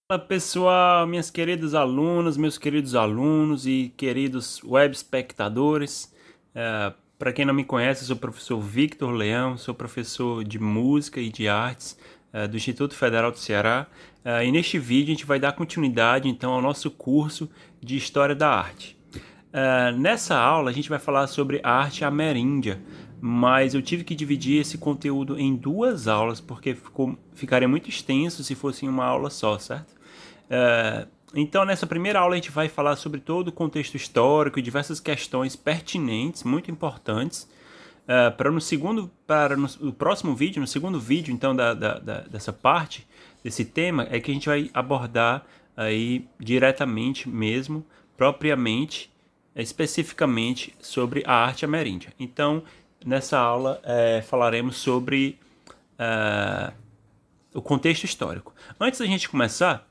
Fala pessoal, minhas queridas alunas, meus queridos alunos e queridos web espectadores. Para quem não me conhece, eu sou o professor Victor Leão, sou professor de música e de artes do Instituto Federal do Ceará. E neste vídeo a gente vai dar continuidade então ao nosso curso de História da Arte. Nessa aula a gente vai falar sobre a arte ameríndia, mas eu tive que dividir esse conteúdo em duas aulas porque ficaria muito extenso se fosse em uma aula só, certo? Então, nessa primeira aula, a gente vai falar sobre todo o contexto histórico e diversas questões pertinentes, muito importantes, no próximo vídeo, no segundo vídeo, então, dessa parte, desse tema, é que a gente vai abordar aí diretamente mesmo, propriamente, especificamente sobre a arte ameríndia. Então, nessa aula, falaremos sobre o contexto histórico. Antes da gente começar,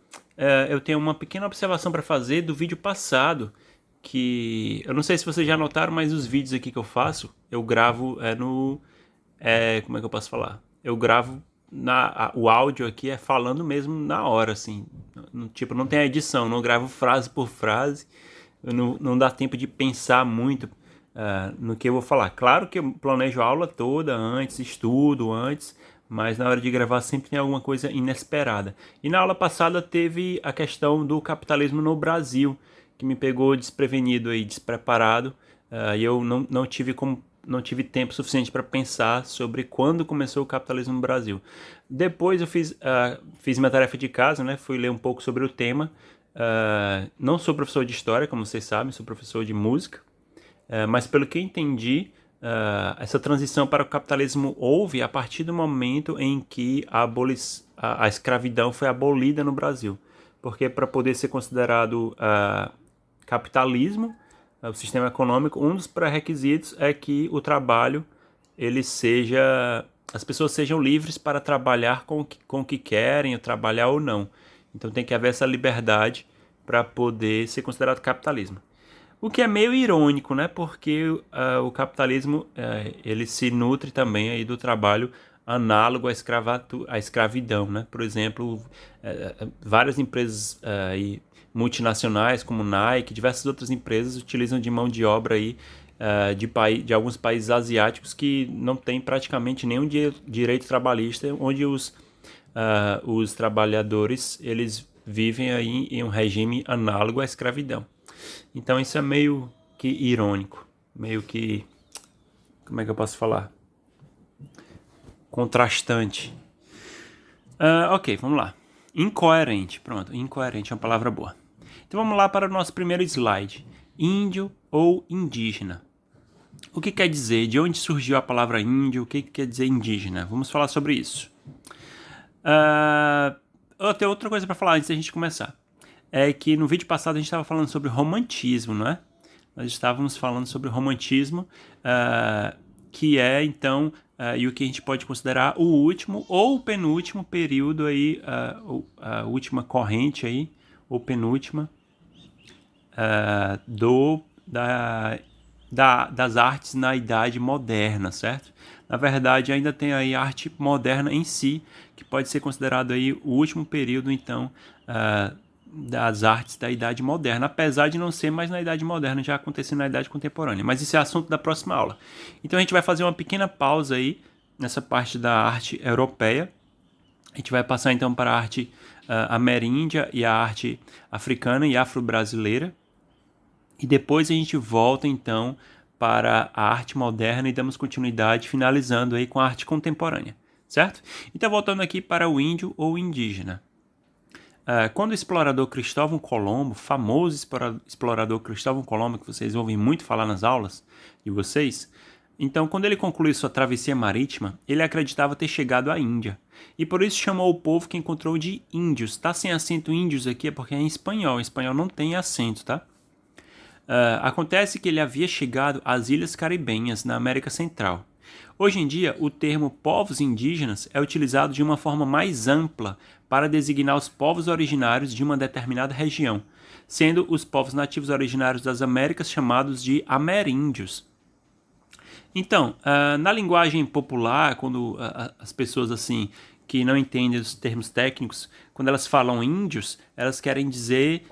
eu tenho uma pequena observação para fazer do vídeo passado, que eu não sei se vocês já notaram, mas os vídeos aqui que eu faço, eu gravo como é que eu posso falar? Eu gravo o áudio aqui falando mesmo na hora, assim. Tipo, não tem a edição, não gravo frase por frase, não dá tempo de pensar muito no que eu vou falar. Claro que eu planejo a aula toda antes, estudo antes, mas na hora de gravar sempre tem alguma coisa inesperada. E na aula passada teve a questão do capitalismo no Brasil, que me pegou desprevenido e despreparado, e eu não tive tempo suficiente para pensar sobre quando começou o capitalismo no Brasil. Depois eu fiz minha tarefa de casa, né? Fui ler um pouco sobre o tema. Não sou professor de história, como vocês sabem, sou professor de música. Mas pelo que eu entendi, essa transição para o capitalismo houve a partir do momento em que a escravidão foi abolida no Brasil. Porque para poder ser considerado capitalismo, o sistema econômico, um dos pré-requisitos é que o trabalho as pessoas sejam livres para trabalhar com o que querem, trabalhar ou não. Então tem que haver essa liberdade para poder ser considerado capitalismo. O que é meio irônico, né? Porque o capitalismo ele se nutre também aí do trabalho análogo à escravidão, né? Por exemplo, várias empresas multinacionais como Nike, diversas outras empresas utilizam de mão de obra aí de alguns países asiáticos que não têm praticamente nenhum direito trabalhista, onde os trabalhadores eles vivem aí em um regime análogo à escravidão. Então isso é meio que irônico, meio que, como é que eu posso falar? Contrastante. Ok, vamos lá. Incoerente, pronto, incoerente é uma palavra boa. Então vamos lá para o nosso primeiro slide. Índio ou indígena. O que quer dizer? De onde surgiu a palavra índio? O que quer dizer indígena? Vamos falar sobre isso. Eu tenho outra coisa para falar antes da gente começar. É que no vídeo passado a gente estava falando sobre romantismo, não é? Nós estávamos falando sobre o romantismo, que é então e o que a gente pode considerar o último ou o penúltimo período aí, a última corrente aí, ou penúltima das artes na Idade Moderna, certo? Na verdade, ainda tem aí a arte moderna em si, que pode ser considerado aí o último período, então, das artes da Idade Moderna, apesar de não ser mais na Idade Moderna, já acontecendo na Idade Contemporânea. Mas isso é assunto da próxima aula. Então a gente vai fazer uma pequena pausa aí, nessa parte da arte europeia. A gente vai passar então para a arte ameríndia e a arte africana e afro-brasileira. E depois a gente volta então para a arte moderna e damos continuidade, finalizando aí com a arte contemporânea, certo? Então voltando aqui para o índio ou indígena. Quando o explorador Cristóvão Colombo, famoso explorador Cristóvão Colombo, que vocês ouvem muito falar nas aulas de vocês, então quando ele concluiu sua travessia marítima, ele acreditava ter chegado à Índia. E por isso chamou o povo que encontrou de índios. Tá sem acento índios aqui, é porque é em espanhol não tem acento, tá? Acontece que ele havia chegado às Ilhas Caribenhas, na América Central. Hoje em dia, o termo povos indígenas é utilizado de uma forma mais ampla para designar os povos originários de uma determinada região, sendo os povos nativos originários das Américas chamados de ameríndios. Então, na linguagem popular, quando as pessoas assim que não entendem os termos técnicos, quando elas falam índios, elas querem dizer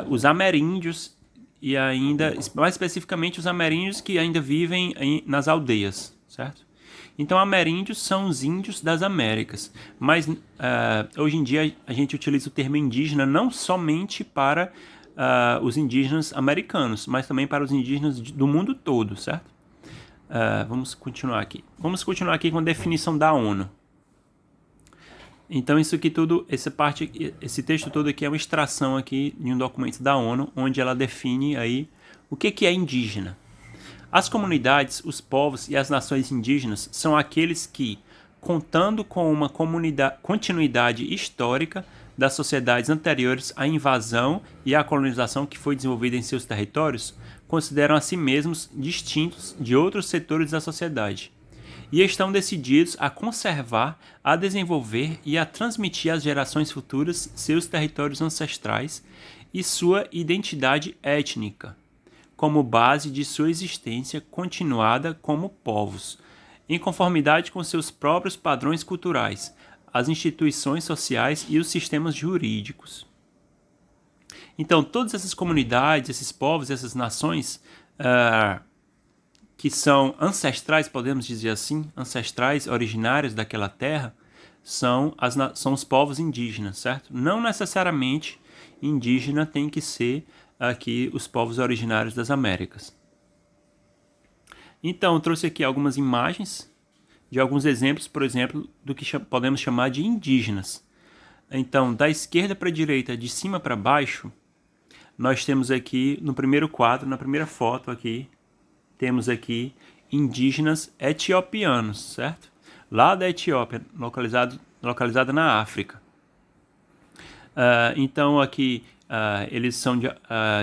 os ameríndios e ainda, mais especificamente, os ameríndios que ainda vivem nas aldeias, certo? Então, ameríndios são os índios das Américas, mas hoje em dia a gente utiliza o termo indígena não somente para os indígenas americanos, mas também para os indígenas do mundo todo, certo? Vamos continuar aqui. Vamos continuar aqui com a definição da ONU. Então, isso aqui tudo, esse texto todo aqui é uma extração aqui de um documento da ONU, onde ela define aí o que é indígena. As comunidades, os povos e as nações indígenas são aqueles que, contando com uma continuidade histórica das sociedades anteriores à invasão e à colonização que foi desenvolvida em seus territórios, consideram a si mesmos distintos de outros setores da sociedade e estão decididos a conservar, a desenvolver e a transmitir às gerações futuras seus territórios ancestrais e sua identidade étnica, como base de sua existência continuada como povos, em conformidade com seus próprios padrões culturais, as instituições sociais e os sistemas jurídicos. Então, todas essas comunidades, esses povos, essas nações que são ancestrais, podemos dizer assim, ancestrais, originários daquela terra, são os povos indígenas, certo? Não necessariamente indígena tem que ser aqui os povos originários das Américas. Então, eu trouxe aqui algumas imagens de alguns exemplos, por exemplo, do que podemos chamar de indígenas. Então, da esquerda para a direita, de cima para baixo, nós temos aqui no primeiro quadro, na primeira foto aqui, temos aqui indígenas etiopianos, certo? Lá da Etiópia, localizada na África. Então aqui eles são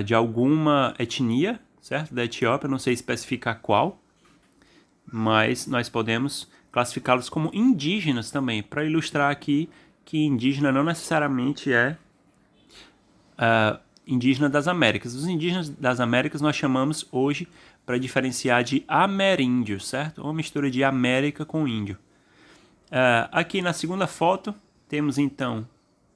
de alguma etnia, certo? Da Etiópia, não sei especificar qual, mas nós podemos classificá-los como indígenas também, para ilustrar aqui que indígena não necessariamente é indígena das Américas. Os indígenas das Américas nós chamamos hoje para diferenciar de ameríndios, certo? Uma mistura de América com índio. Aqui na segunda foto temos então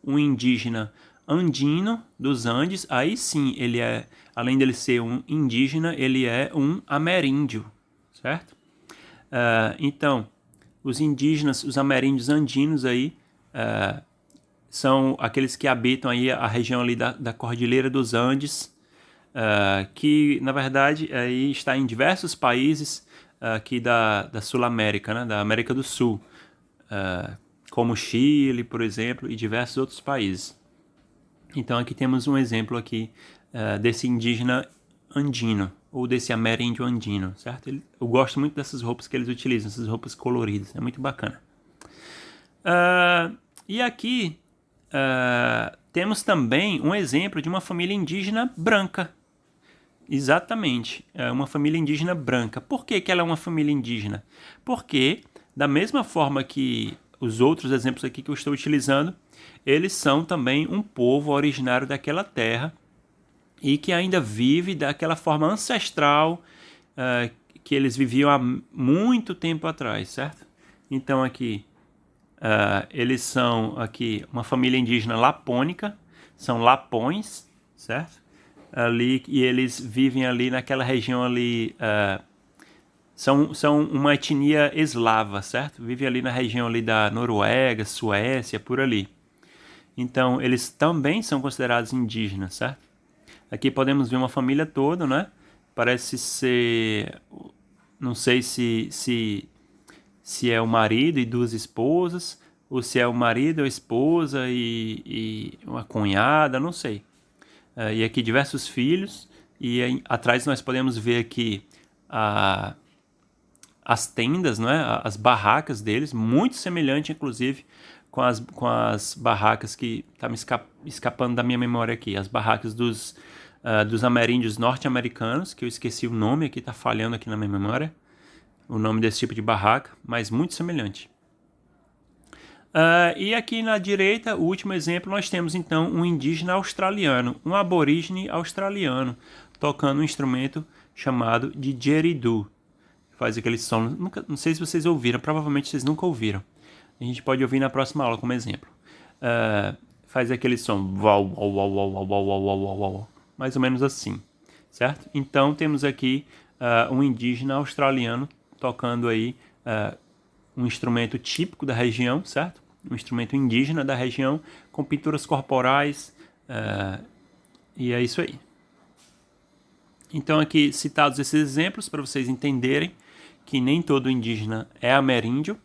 um indígena andino dos Andes. Aí sim, ele é, além dele ser um indígena, ele é um ameríndio, certo? Então, os indígenas, os ameríndios andinos aí, são aqueles que habitam aí a região ali da Cordilheira dos Andes, que na verdade aí está em diversos países aqui da Sul-América, né, da América do Sul, como Chile, por exemplo, e diversos outros países. Então aqui temos um exemplo aqui desse indígena andino, ou desse ameríndio andino, certo? Eu gosto muito dessas roupas que eles utilizam, essas roupas coloridas, é muito bacana. E aqui temos também um exemplo de uma família indígena branca. Exatamente, é uma família indígena branca. Por que ela é uma família indígena? Porque, da mesma forma que os outros exemplos aqui que eu estou utilizando, eles são também um povo originário daquela terra e que ainda vive daquela forma ancestral que eles viviam há muito tempo atrás, certo? Então aqui, eles são aqui uma família indígena lapônica, são lapões, certo? Ali, e eles vivem ali naquela região ali, são uma etnia eslava, certo? Vivem ali na região ali da Noruega, Suécia, por ali. Então, eles também são considerados indígenas, certo? Aqui podemos ver uma família toda, né? Parece ser, não sei se é o marido e duas esposas, ou se é o marido, a esposa e uma cunhada, não sei. E aqui diversos filhos, e aí, atrás nós podemos ver aqui as tendas, né, as barracas deles, muito semelhante inclusive com as barracas que está me escapando da minha memória aqui, as barracas dos ameríndios norte-americanos, que eu esqueci o nome aqui, está falhando aqui na minha memória, o nome desse tipo de barraca, mas muito semelhante. E aqui na direita, o último exemplo, nós temos então um indígena australiano, um aborígene australiano, tocando um instrumento chamado de didgeridoo. Faz aquele som, não sei se vocês ouviram, provavelmente vocês nunca ouviram, A gente pode ouvir na próxima aula como exemplo. Faz aquele som, mais ou menos assim, certo? Então temos aqui um indígena australiano tocando aí um instrumento típico da região, certo? Um instrumento indígena da região, com pinturas corporais, e é isso aí. Então aqui citados esses exemplos para vocês entenderem que nem todo indígena é ameríndio,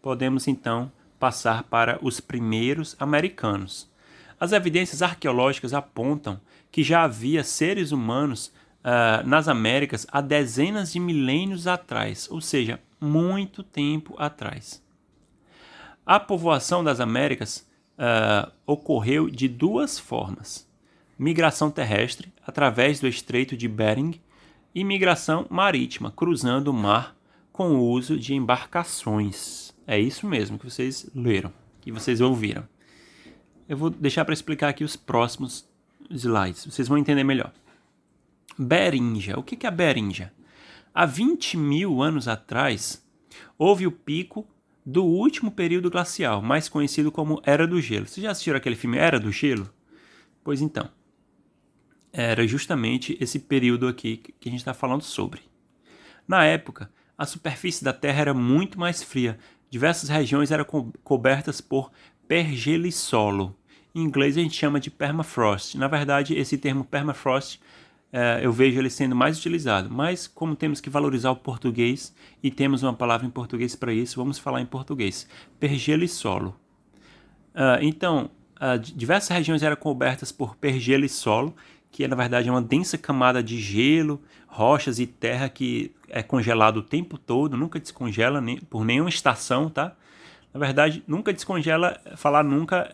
podemos então passar para os primeiros americanos. As evidências arqueológicas apontam que já havia seres humanos nas Américas há dezenas de milênios atrás, ou seja, muito tempo atrás. A povoação das Américas ocorreu de duas formas: migração terrestre, através do Estreito de Bering, e migração marítima, cruzando o mar com o uso de embarcações. É isso mesmo que vocês leram, que vocês ouviram. Eu vou deixar para explicar aqui os próximos slides, vocês vão entender melhor. Beringia. O que é a Beringia? Há 20 mil anos atrás, houve o pico do último período glacial, mais conhecido como Era do Gelo. Vocês já assistiram aquele filme Era do Gelo? Pois então, era justamente esse período aqui que a gente está falando sobre. Na época, a superfície da Terra era muito mais fria. Diversas regiões eram cobertas por pergelissolo. Em inglês a gente chama de permafrost. Na verdade, esse termo permafrost eu vejo ele sendo mais utilizado. Mas como temos que valorizar o português e temos uma palavra em português para isso, vamos falar em português. Pergelissolo. Então, diversas regiões eram cobertas por pergelissolo, que na verdade é uma densa camada de gelo, rochas e terra que é congelado o tempo todo, nunca descongela por nenhuma estação, tá? Na verdade, nunca descongela, falar nunca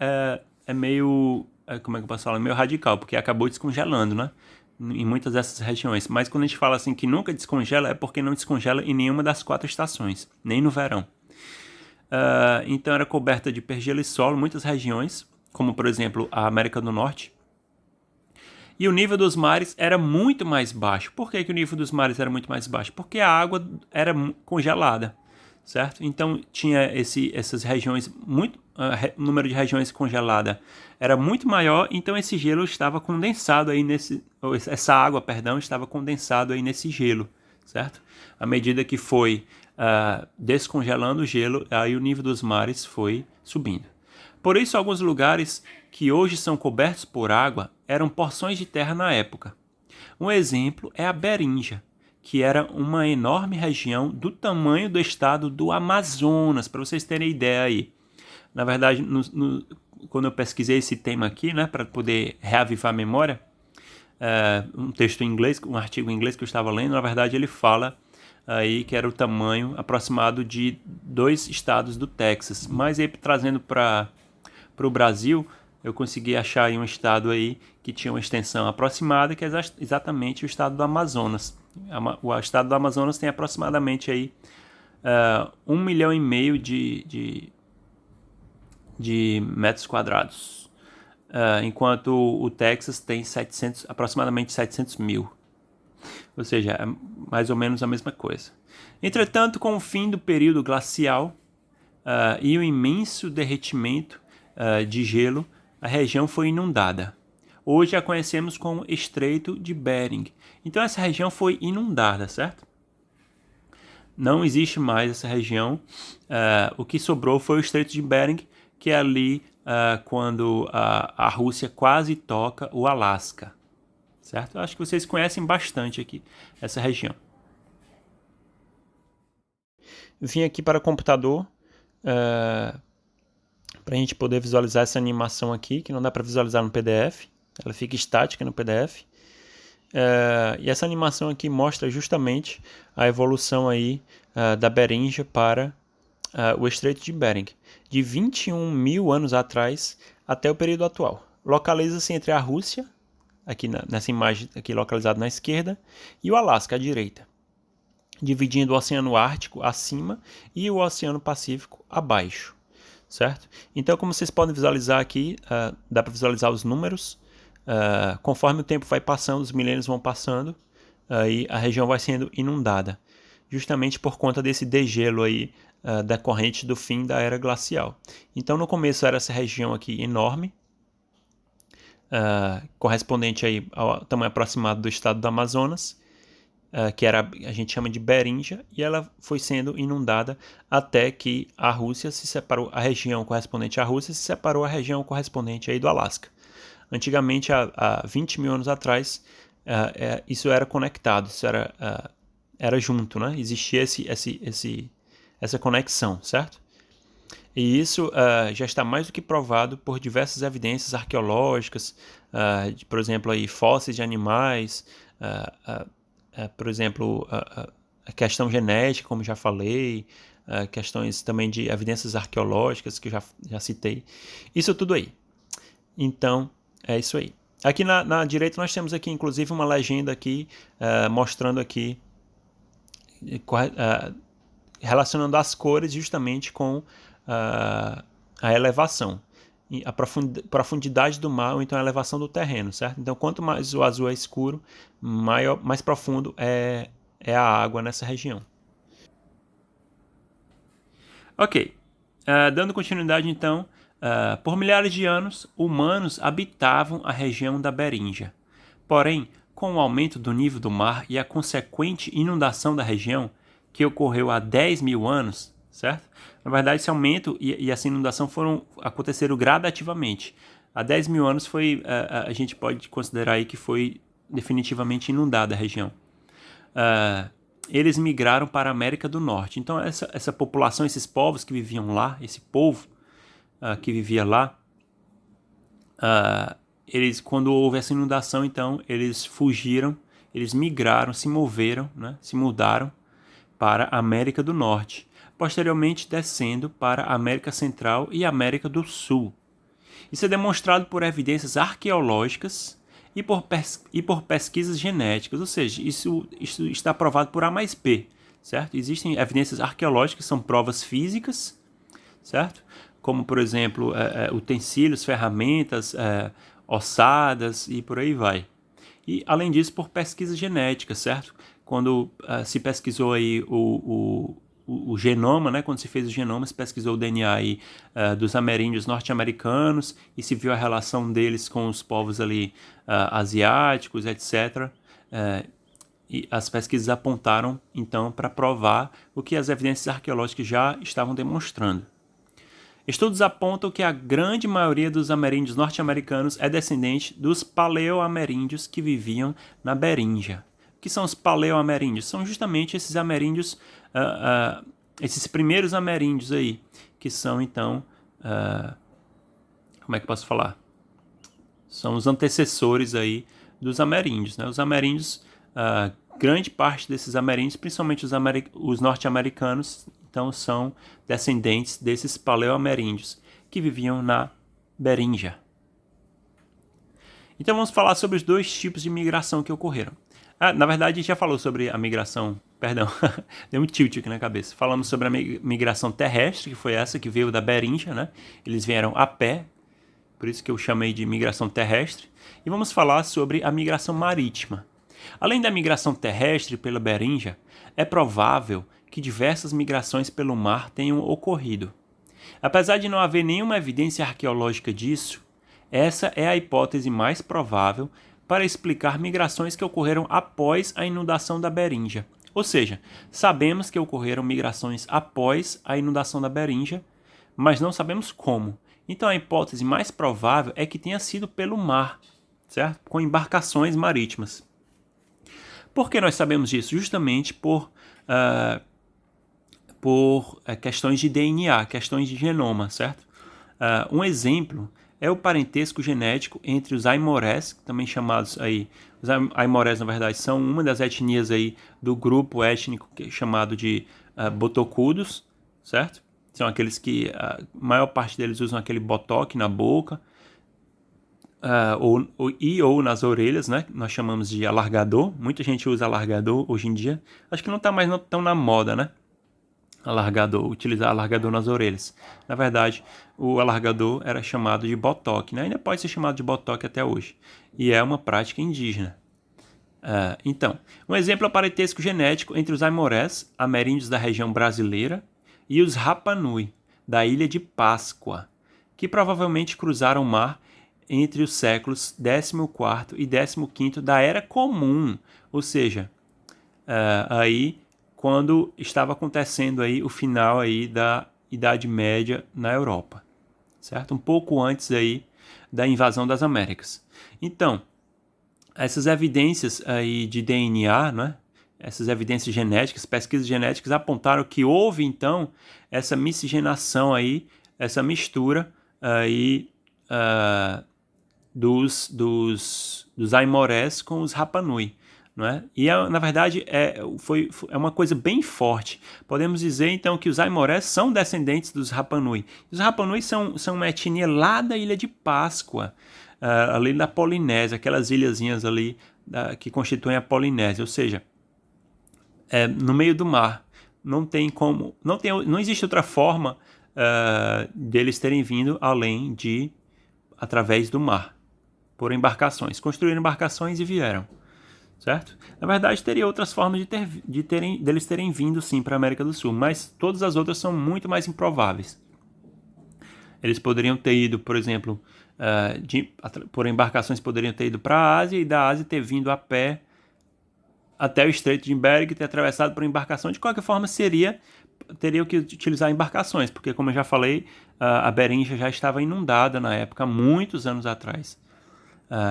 é meio, como é que eu posso falar? Meio radical, porque acabou descongelando, né? Em muitas dessas regiões. Mas quando a gente fala assim que nunca descongela, é porque não descongela em nenhuma das 4 estações, nem no verão. Então era coberta de pergelissolo, muitas regiões, como por exemplo a América do Norte. E o nível dos mares era muito mais baixo. Por que o nível dos mares era muito mais baixo? Porque a água era congelada, certo? Então tinha essas regiões, o número de regiões congelada era muito maior, então esse gelo estava condensado aí essa água, estava condensado aí nesse gelo, certo? À medida que foi descongelando o gelo, aí o nível dos mares foi subindo. Por isso, alguns lugares que hoje são cobertos por água eram porções de terra na época. Um exemplo é a Beringia, que era uma enorme região do tamanho do estado do Amazonas, para vocês terem ideia aí. Na verdade, quando eu pesquisei esse tema aqui, né, para poder reavivar a memória, um texto em inglês, um artigo em inglês que eu estava lendo, na verdade ele fala aí que era o tamanho aproximado de 2 estados do Texas. Mas aí trazendo para o Brasil, eu consegui achar aí um estado aí que tinha uma extensão aproximada, que é exatamente o estado do Amazonas. O estado do Amazonas tem aproximadamente aí 1,5 milhão de metros quadrados, enquanto o Texas tem aproximadamente 700 mil. Ou seja, é mais ou menos a mesma coisa. Entretanto, com o fim do período glacial e o imenso derretimento de gelo, a região foi inundada. Hoje a conhecemos como Estreito de Bering. Então essa região foi inundada, certo? Não existe mais essa região. O que sobrou foi o Estreito de Bering, que é ali quando a Rússia quase toca o Alasca, certo? Eu acho que vocês conhecem bastante aqui essa região. Vim aqui para o computador para a gente poder visualizar essa animação aqui, que não dá para visualizar no PDF, ela fica estática no PDF. E essa animação aqui mostra justamente a evolução aí da Beringia para o Estreito de Bering, de 21 mil anos atrás até o período atual. Localiza-se entre a Rússia, aqui nessa imagem aqui localizada na esquerda, e o Alasca à direita, dividindo o Oceano Ártico acima e o Oceano Pacífico abaixo, certo? Então, como vocês podem visualizar aqui, dá para visualizar os números. Conforme o tempo vai passando, os milênios vão passando, aí a região vai sendo inundada, justamente por conta desse degelo aí decorrente do fim da era glacial. Então, no começo era essa região aqui enorme, correspondente aí ao tamanho aproximado do estado do Amazonas, que a gente chama de Beringia, e ela foi sendo inundada até que a Rússia se separou, a região correspondente à Rússia se separou a região correspondente aí do Alasca. Antigamente, há 20 mil anos atrás, isso era conectado, isso era junto, né? Existia essa conexão, certo? E isso já está mais do que provado por diversas evidências arqueológicas, por exemplo, aí, fósseis de animais, por exemplo, a questão genética, como já falei, questões também de evidências arqueológicas que eu já citei. Isso tudo aí. Então, é isso aí. Aqui na direita nós temos aqui, inclusive, uma legenda aqui mostrando aqui, relacionando as cores justamente com a elevação, a profundidade do mar, ou então a elevação do terreno, certo? Então, quanto mais o azul é escuro, mais profundo é a água nessa região. Ok, dando continuidade então, por milhares de anos, humanos habitavam a região da Beringia. Porém, com o aumento do nível do mar e a consequente inundação da região, que ocorreu há 10 mil anos, certo? Na verdade, esse aumento e essa inundação aconteceram gradativamente. Há 10 mil anos a gente pode considerar aí que foi definitivamente inundada a região. Eles migraram para a América do Norte. Então, essa população, esses povos que viviam lá, esse povo que vivia lá, quando houve essa inundação, então, eles fugiram, eles migraram, se moveram, né, se mudaram para a América do Norte, posteriormente descendo para a América Central e América do Sul. Isso é demonstrado por evidências arqueológicas e por pesquisas genéticas, ou seja, isso está provado por A mais B, certo? Existem evidências arqueológicas, são provas físicas, certo? Como, por exemplo, utensílios, ferramentas, ossadas e por aí vai. E, além disso, por pesquisas genéticas, certo? Quando se pesquisou aí o genoma, né? Quando se fez o genoma, se pesquisou o DNA aí, dos ameríndios norte-americanos e se viu a relação deles com os povos ali asiáticos, etc. E as pesquisas apontaram, então, para provar o que as evidências arqueológicas já estavam demonstrando. Estudos apontam que a grande maioria dos ameríndios norte-americanos é descendente dos paleoameríndios que viviam na Beringia. O que são os paleoameríndios? São justamente esses ameríndios, esses primeiros ameríndios aí, que são então, como é que posso falar? São os antecessores aí dos ameríndios, né? Os ameríndios, grande parte desses ameríndios, principalmente os norte-americanos, então são descendentes desses paleoameríndios que viviam na Beringia. Então vamos falar sobre os dois tipos de migração que ocorreram. Na verdade, a gente já falou sobre a migração, perdão, deu um tilt aqui na cabeça. Falamos sobre a migração terrestre, que foi essa que veio da Beringia, né? Eles vieram a pé, por isso que eu chamei de migração terrestre. E vamos falar sobre a migração marítima. Além da migração terrestre pela Beringia, é provável que diversas migrações pelo mar tenham ocorrido. Apesar de não haver nenhuma evidência arqueológica disso, essa é a hipótese mais provável para explicar migrações que ocorreram após a inundação da Beringia. Ou seja, sabemos que ocorreram migrações após a inundação da Beringia, mas não sabemos como. Então a hipótese mais provável é que tenha sido pelo mar, certo? Com embarcações marítimas. Por que nós sabemos disso? Justamente por questões de DNA, questões de genoma, certo? Um exemplo é o parentesco genético entre os aimorés, também chamados aí, os aimorés na verdade são uma das etnias aí do grupo étnico chamado de botocudos, certo? São aqueles que a maior parte deles usam aquele botoque na boca, ou nas orelhas, né? Nós chamamos de alargador. Muita gente usa alargador hoje em dia. Acho que não está mais tão na moda, né? Utilizar alargador nas orelhas. Na verdade, o alargador era chamado de botoque, né? Ainda pode ser chamado de botoque até hoje. E é uma prática indígena. Então, um exemplo é o parentesco genético entre os aimorés, ameríndios da região brasileira, e os Rapa Nui, da Ilha de Páscoa, que provavelmente cruzaram o mar entre os séculos XIV e XV da Era Comum, ou seja, aí quando estava acontecendo aí o final aí da Idade Média na Europa, certo? Um pouco antes aí da invasão das Américas. Então, essas evidências aí de DNA, né? Essas evidências genéticas, pesquisas genéticas apontaram que houve então essa miscigenação aí, essa mistura aí dos aimorés com os Rapa Nui, não é? E na verdade é uma coisa bem forte. Podemos dizer então que os aimorés são descendentes dos Rapa Nui. Os Rapa Nui são uma etnia lá da Ilha de Páscoa, ali da Polinésia, aquelas ilhazinhas ali que constituem a Polinésia, ou seja, no meio do mar. Não existe outra forma deles terem vindo além de através do mar, por embarcações. Construíram embarcações e vieram, certo? Na verdade, teria outras formas deles terem vindo sim para a América do Sul, mas todas as outras são muito mais improváveis. Eles poderiam ter ido, por exemplo, por embarcações poderiam ter ido para a Ásia e da Ásia ter vindo a pé até o Estreito de Bering e ter atravessado por embarcação. De qualquer forma, teriam que utilizar embarcações, porque, como eu já falei, a Beringia já estava inundada na época, muitos anos atrás.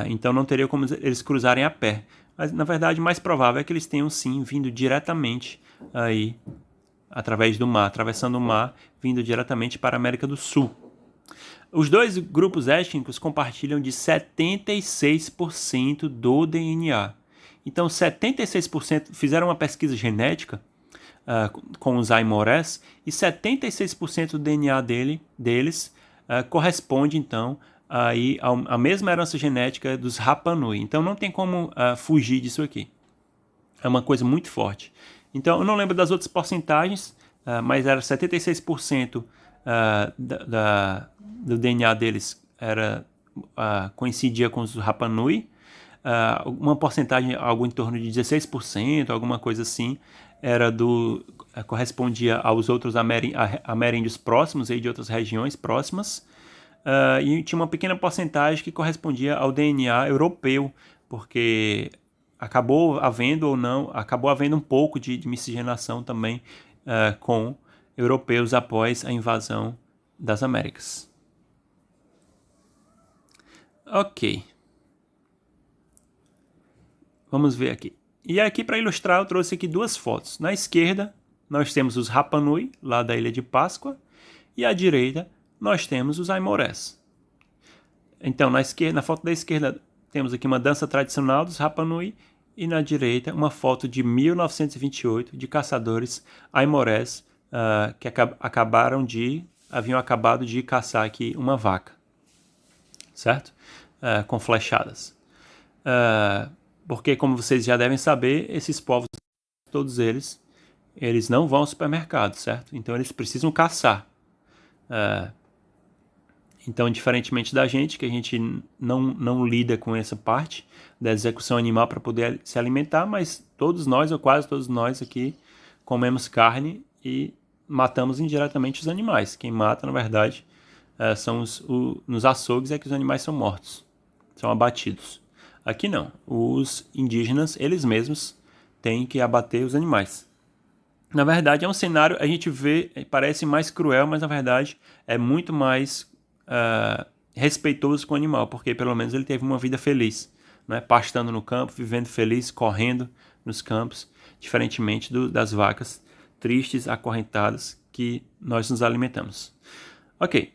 Então não teria como eles cruzarem a pé. Mas, na verdade, o mais provável é que eles tenham, sim, vindo diretamente aí, através do mar, atravessando o mar, vindo diretamente para a América do Sul. Os dois grupos étnicos compartilham de 76% do DNA. Então, 76% fizeram uma pesquisa genética com os aimorés e 76% do DNA deles corresponde, então, aí à mesma herança genética dos Rapa Nui. Então, não tem como fugir disso aqui. É uma coisa muito forte. Então, eu não lembro das outras porcentagens, mas era 76% do DNA deles coincidia com os Rapa Nui. Uma porcentagem, algo em torno de 16%, alguma coisa assim, correspondia aos outros ameríndios próximos, aí de outras regiões próximas, e tinha uma pequena porcentagem que correspondia ao DNA europeu, porque acabou havendo um pouco de miscigenação também com europeus após a invasão das Américas. Ok. Vamos ver aqui. E aqui, para ilustrar, eu trouxe aqui duas fotos. Na esquerda, nós temos os Rapa Nui, lá da Ilha de Páscoa, e à direita, nós temos os aimorés. Então, na foto da esquerda, temos aqui uma dança tradicional dos Rapa Nui, e na direita, uma foto de 1928 de caçadores aimorés que haviam acabado de caçar aqui uma vaca, certo? Com flechadas. Porque, como vocês já devem saber, esses povos, todos eles não vão ao supermercado, certo? Então, eles precisam caçar. Então, diferentemente da gente, que a gente não lida com essa parte da execução animal para poder se alimentar, mas todos nós, ou quase todos nós aqui, comemos carne e matamos indiretamente os animais. Quem mata, na verdade, são nos açougues é que os animais são mortos, são abatidos. Aqui não. Os indígenas, eles mesmos, têm que abater os animais. Na verdade, é um cenário, a gente vê, parece mais cruel, mas na verdade é muito mais respeitoso com o animal, porque pelo menos ele teve uma vida feliz, né? Pastando no campo, vivendo feliz, correndo nos campos, diferentemente das vacas tristes, acorrentadas, que nós nos alimentamos. Ok.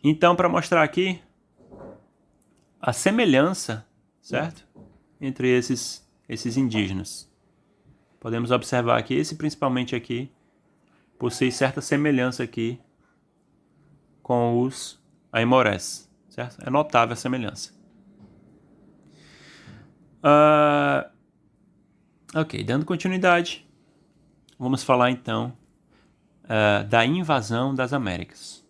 Então, para mostrar aqui a semelhança, certo? Entre esses indígenas. Podemos observar que esse, principalmente aqui, possui certa semelhança aqui com os aimorés, certo? É notável a semelhança. Ok, dando continuidade, vamos falar então da invasão das Américas.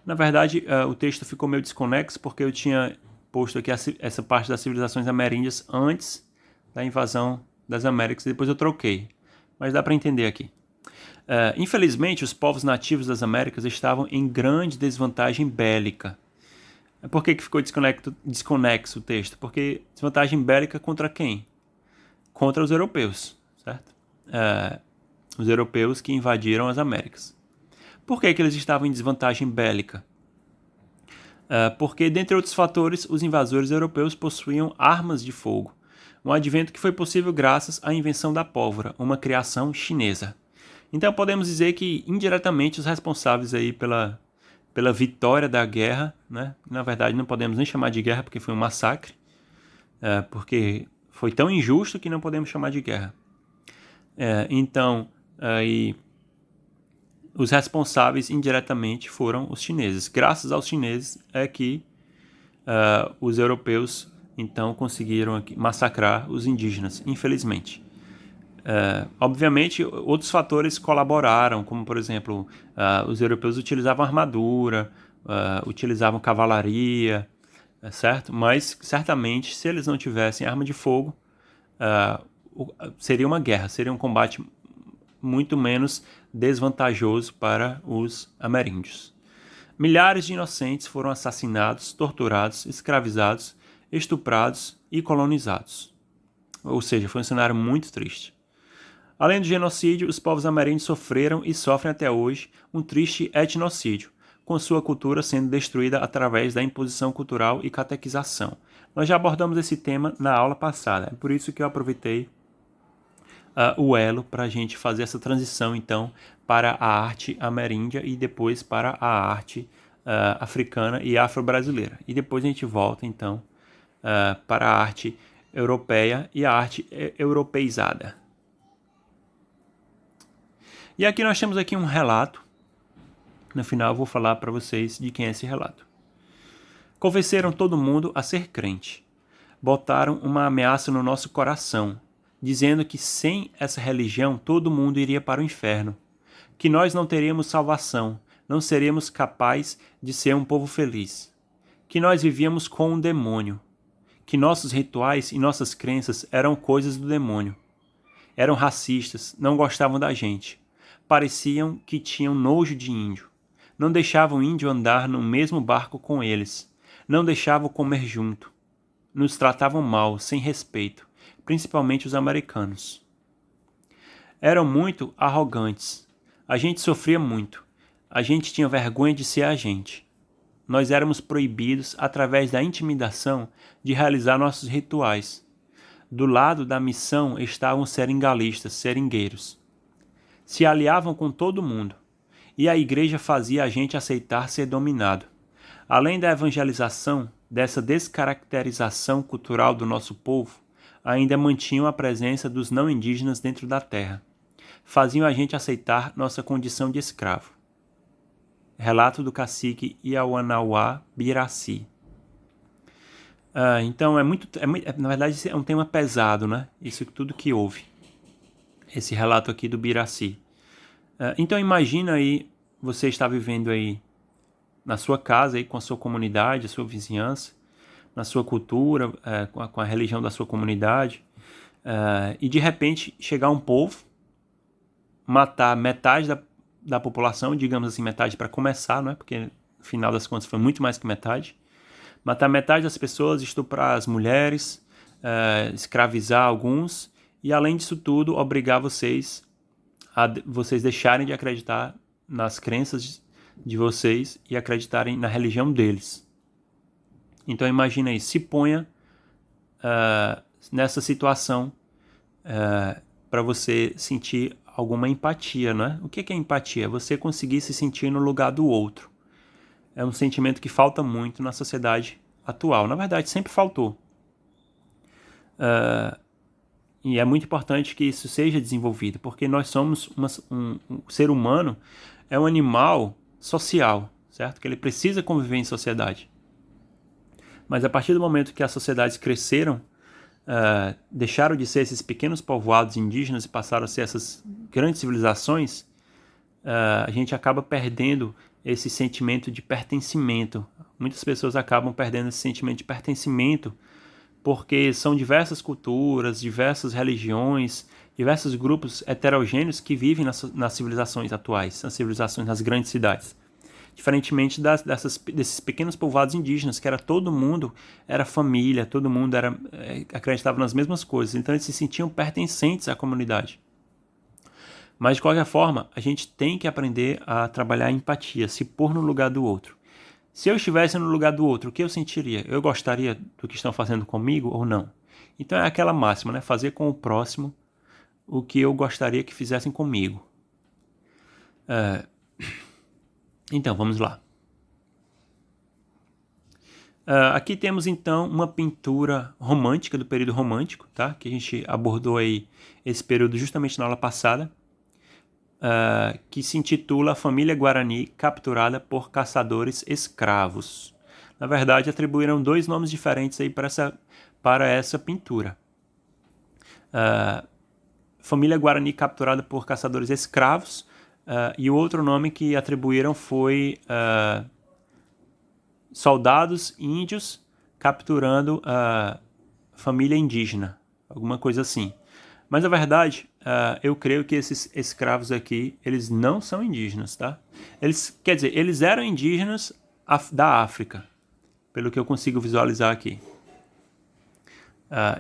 Na verdade, o texto ficou meio desconexo porque eu tinha posto aqui essa parte das civilizações ameríndias antes da invasão das Américas e depois eu troquei. Mas dá para entender aqui. Infelizmente, os povos nativos das Américas estavam em grande desvantagem bélica. Por que ficou desconexo o texto? Porque desvantagem bélica contra quem? Contra os europeus, certo? Os europeus que invadiram as Américas. Por que eles estavam em desvantagem bélica? Porque, dentre outros fatores, os invasores europeus possuíam armas de fogo, um advento que foi possível graças à invenção da pólvora, uma criação chinesa. Então podemos dizer que, indiretamente, os responsáveis aí pela vitória da guerra, né? Na verdade não podemos nem chamar de guerra porque foi um massacre, porque foi tão injusto que não podemos chamar de guerra. Então, aí, os responsáveis indiretamente foram os chineses. Graças aos chineses é que os europeus então conseguiram massacrar os indígenas, infelizmente. Obviamente, outros fatores colaboraram, como, por exemplo, os europeus utilizavam armadura, utilizavam cavalaria, certo? Mas, certamente, se eles não tivessem arma de fogo, seria uma guerra, seria um combate muito menos desvantajoso para os ameríndios. Milhares de inocentes foram assassinados, torturados, escravizados, estuprados e colonizados. Ou seja, foi um cenário muito triste. Além do genocídio, os povos ameríndios sofreram e sofrem até hoje um triste etnocídio, com sua cultura sendo destruída através da imposição cultural e catequização. Nós já abordamos esse tema na aula passada, é por isso que eu aproveitei o elo para a gente fazer essa transição, então, para a arte ameríndia e depois para a arte africana e afro-brasileira. E depois a gente volta, então, para a arte europeia e a arte europeizada. E aqui nós temos aqui um relato. No final eu vou falar para vocês de quem é esse relato. Convenceram todo mundo a ser crente. Botaram uma ameaça no nosso coração, dizendo que sem essa religião todo mundo iria para o inferno, que nós não teríamos salvação, não seríamos capazes de ser um povo feliz, que nós vivíamos com um demônio, que nossos rituais e nossas crenças eram coisas do demônio. Eram racistas, não gostavam da gente. Pareciam que tinham nojo de índio. Não deixavam o índio andar no mesmo barco com eles. Não deixavam comer junto. Nos tratavam mal, sem respeito, principalmente os americanos. Eram muito arrogantes. A gente sofria muito. A gente tinha vergonha de ser a gente. Nós éramos proibidos, através da intimidação, de realizar nossos rituais. Do lado da missão estavam os seringalistas, seringueiros. Se aliavam com todo mundo, e a igreja fazia a gente aceitar ser dominado. Além da evangelização, dessa descaracterização cultural do nosso povo, ainda mantinham a presença dos não indígenas dentro da terra. Faziam a gente aceitar nossa condição de escravo. Relato do cacique Iauanauá Biraci. Então, na verdade, é um tema pesado, né? Isso tudo que houve. Esse relato aqui do Biraci. Então, imagina aí, você está vivendo aí na sua casa, aí, com a sua comunidade, a sua vizinhança, na sua cultura, com a religião da sua comunidade, e de repente chegar um povo, matar metade da população, digamos assim, metade para começar, não é? Porque no final das contas foi muito mais que metade. Matar metade das pessoas, estuprar as mulheres, escravizar alguns e, além disso tudo, obrigar vocês a vocês deixarem de acreditar nas crenças de vocês e acreditarem na religião deles. Então imagina aí, se ponha nessa situação para você sentir alguma empatia, não é? O que é empatia? Você conseguir se sentir no lugar do outro. É um sentimento que falta muito na sociedade atual. Na verdade, sempre faltou. E é muito importante que isso seja desenvolvido, porque nós somos um ser humano, é um animal social, certo? Que ele precisa conviver em sociedade. Mas a partir do momento que as sociedades cresceram, deixaram de ser esses pequenos povoados indígenas e passaram a ser essas grandes civilizações, a gente acaba perdendo esse sentimento de pertencimento. Muitas pessoas acabam perdendo esse sentimento de pertencimento porque são diversas culturas, diversas religiões, diversos grupos heterogêneos que vivem nas civilizações atuais, nas civilizações das grandes cidades. Diferentemente desses pequenos povoados indígenas, que era todo mundo, era família, todo mundo acreditava nas mesmas coisas, então eles se sentiam pertencentes à comunidade. Mas, de qualquer forma, a gente tem que aprender a trabalhar a empatia, se pôr no lugar do outro. Se eu estivesse no lugar do outro, o que eu sentiria? Eu gostaria do que estão fazendo comigo ou não? Então é aquela máxima, né? Fazer com o próximo o que eu gostaria que fizessem comigo. Então, vamos lá. Aqui temos, então, uma pintura romântica, do período romântico, tá? Que a gente abordou aí esse período justamente na aula passada, que se intitula Família Guarani Capturada por Caçadores Escravos. Na verdade, atribuíram 2 nomes diferentes aí para essa pintura. Família Guarani Capturada por Caçadores Escravos, e o outro nome que atribuíram foi Soldados Índios Capturando a Família Indígena, alguma coisa assim. Mas, na verdade, eu creio que esses escravos aqui, eles não são indígenas, tá? Quer dizer, eles eram indígenas da África, pelo que eu consigo visualizar aqui.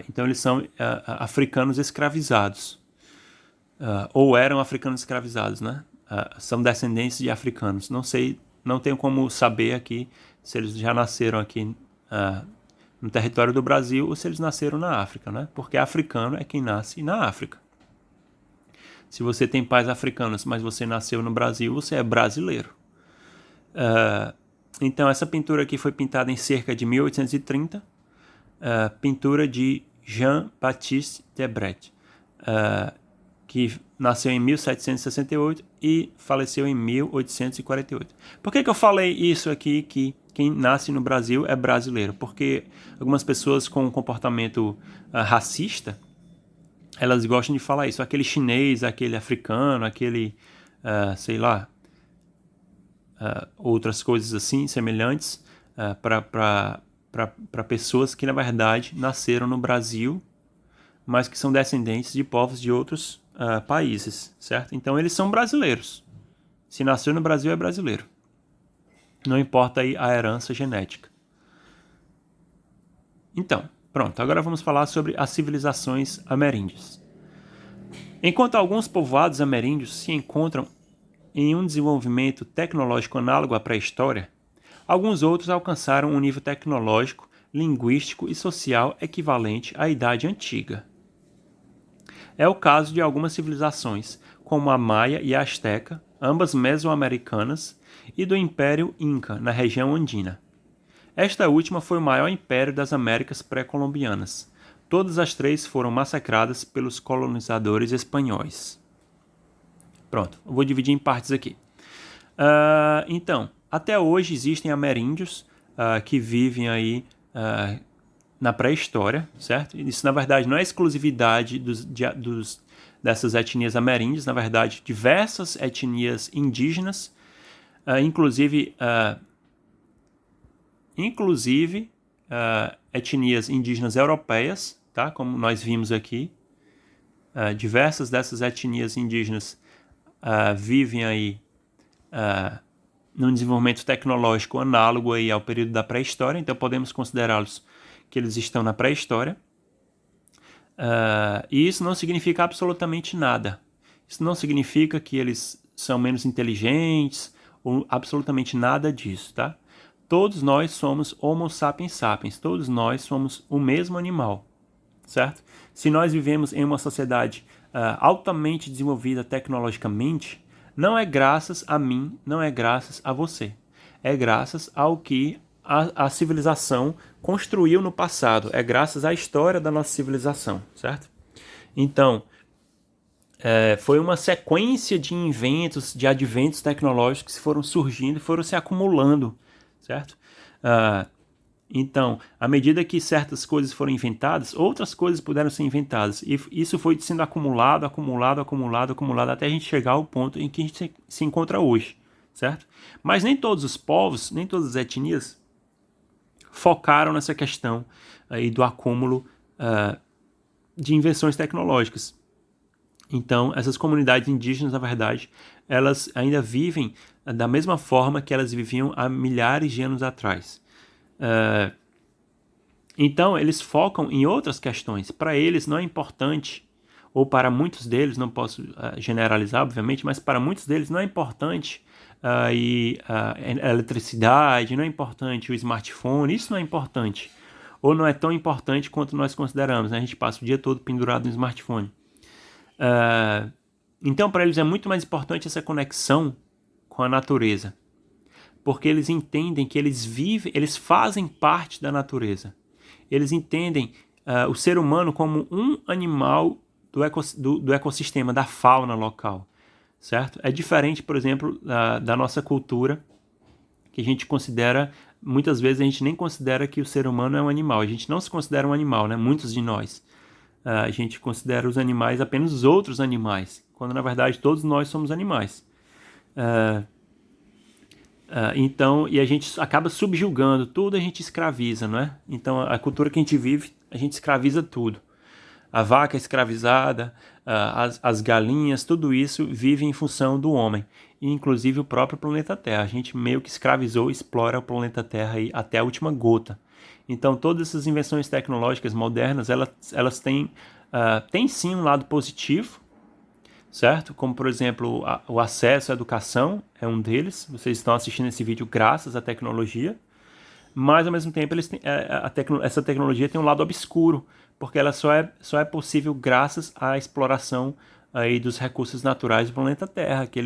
Então, eles são africanos escravizados. Ou eram africanos escravizados, né? São descendentes de africanos. Não sei, não tenho como saber aqui se eles já nasceram aqui no território do Brasil ou se eles nasceram na África, né? Porque africano é quem nasce na África. Se você tem pais africanos, mas você nasceu no Brasil, você é brasileiro. Então, essa pintura aqui foi pintada em cerca de 1830, pintura de Jean-Baptiste Debret, que nasceu em 1768 e faleceu em 1848. Por que eu falei isso aqui, que quem nasce no Brasil é brasileiro? Porque algumas pessoas com um comportamento racista, elas gostam de falar isso. Aquele chinês, aquele africano, aquele, sei lá, outras coisas assim, semelhantes, para pessoas que, na verdade, nasceram no Brasil, mas que são descendentes de povos de outros países, certo? Então, eles são brasileiros. Se nasceu no Brasil, é brasileiro. Não importa aí a herança genética. Então, pronto. Agora vamos falar sobre as civilizações ameríndias. Enquanto alguns povoados ameríndios se encontram em um desenvolvimento tecnológico análogo à pré-história, alguns outros alcançaram um nível tecnológico, linguístico e social equivalente à Idade Antiga. É o caso de algumas civilizações, como a Maia e a Azteca, ambas mesoamericanas, e do Império Inca, na região andina. Esta última foi o maior império das Américas pré-colombianas. Todas as 3 foram massacradas pelos colonizadores espanhóis. Pronto, eu vou dividir em partes aqui. Então, até hoje existem ameríndios que vivem aí na pré-história, certo? Isso, na verdade, não é exclusividade dessas etnias ameríndias, na verdade, diversas etnias indígenas, inclusive etnias indígenas europeias, tá? Como nós vimos aqui, diversas dessas etnias indígenas vivem aí num desenvolvimento tecnológico análogo aí ao período da pré-história, então podemos considerá-los que eles estão na pré-história. E isso não significa absolutamente nada. Isso não significa que eles são menos inteligentes ou absolutamente nada disso, tá? Todos nós somos Homo sapiens sapiens, todos nós somos o mesmo animal, certo? Se nós vivemos em uma sociedade altamente desenvolvida tecnologicamente, não é graças a mim, não é graças a você. É graças ao que a civilização construiu no passado. É graças à história da nossa civilização, certo? Então, foi uma sequência de inventos, de adventos tecnológicos que foram surgindo e foram se acumulando, certo? Então, à medida que certas coisas foram inventadas, outras coisas puderam ser inventadas. E isso foi sendo acumulado, até a gente chegar ao ponto em que a gente se encontra hoje, certo? Mas nem todos os povos, nem todas as etnias focaram nessa questão aí do acúmulo de invenções tecnológicas. Então, essas comunidades indígenas, na verdade, elas ainda vivem da mesma forma que elas viviam há milhares de anos atrás. Então, eles focam em outras questões. Para eles não é importante, ou para muitos deles, não posso generalizar, obviamente, mas para muitos deles não é importante a eletricidade, não é importante o smartphone, isso não é importante. Ou não é tão importante quanto nós consideramos, né? A gente passa o dia todo pendurado no smartphone. Então, para eles é muito mais importante essa conexão com a natureza, porque eles entendem que eles fazem parte da natureza. Eles entendem o ser humano como um animal do ecossistema, da fauna local, certo? É diferente, por exemplo, da nossa cultura, que a gente considera, muitas vezes a gente nem considera que o ser humano é um animal. A gente não se considera um animal, né? Muitos de nós. A gente considera os animais apenas os outros animais, quando na verdade todos nós somos animais. Então, e a gente acaba subjugando tudo, a gente escraviza, não é? Então, a cultura que a gente vive, a gente escraviza tudo. A vaca é escravizada, as galinhas, tudo isso vive em função do homem, e inclusive o próprio planeta Terra. A gente meio que escravizou, explora o planeta Terra aí até a última gota. Então, todas essas invenções tecnológicas modernas, elas têm sim um lado positivo, certo? Como, por exemplo, o acesso à educação é um deles. Vocês estão assistindo esse vídeo graças à tecnologia, mas, ao mesmo tempo, essa tecnologia tem um lado obscuro, porque ela só é possível graças à exploração aí dos recursos naturais do planeta Terra, que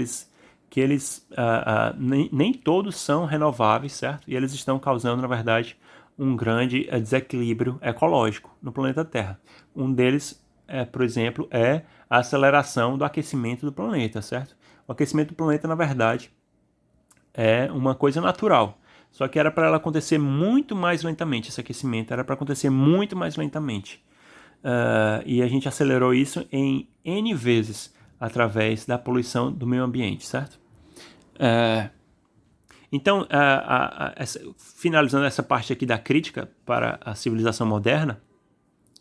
nem todos são renováveis, certo? E eles estão causando, na verdade, um grande desequilíbrio ecológico no planeta Terra. Um deles, por exemplo, é a aceleração do aquecimento do planeta, certo? O aquecimento do planeta, na verdade, é uma coisa natural. Só que era para ela acontecer muito mais lentamente, esse aquecimento era para acontecer muito mais lentamente. E a gente acelerou isso em N vezes através da poluição do meio ambiente, certo? Então, finalizando essa parte aqui da crítica para a civilização moderna,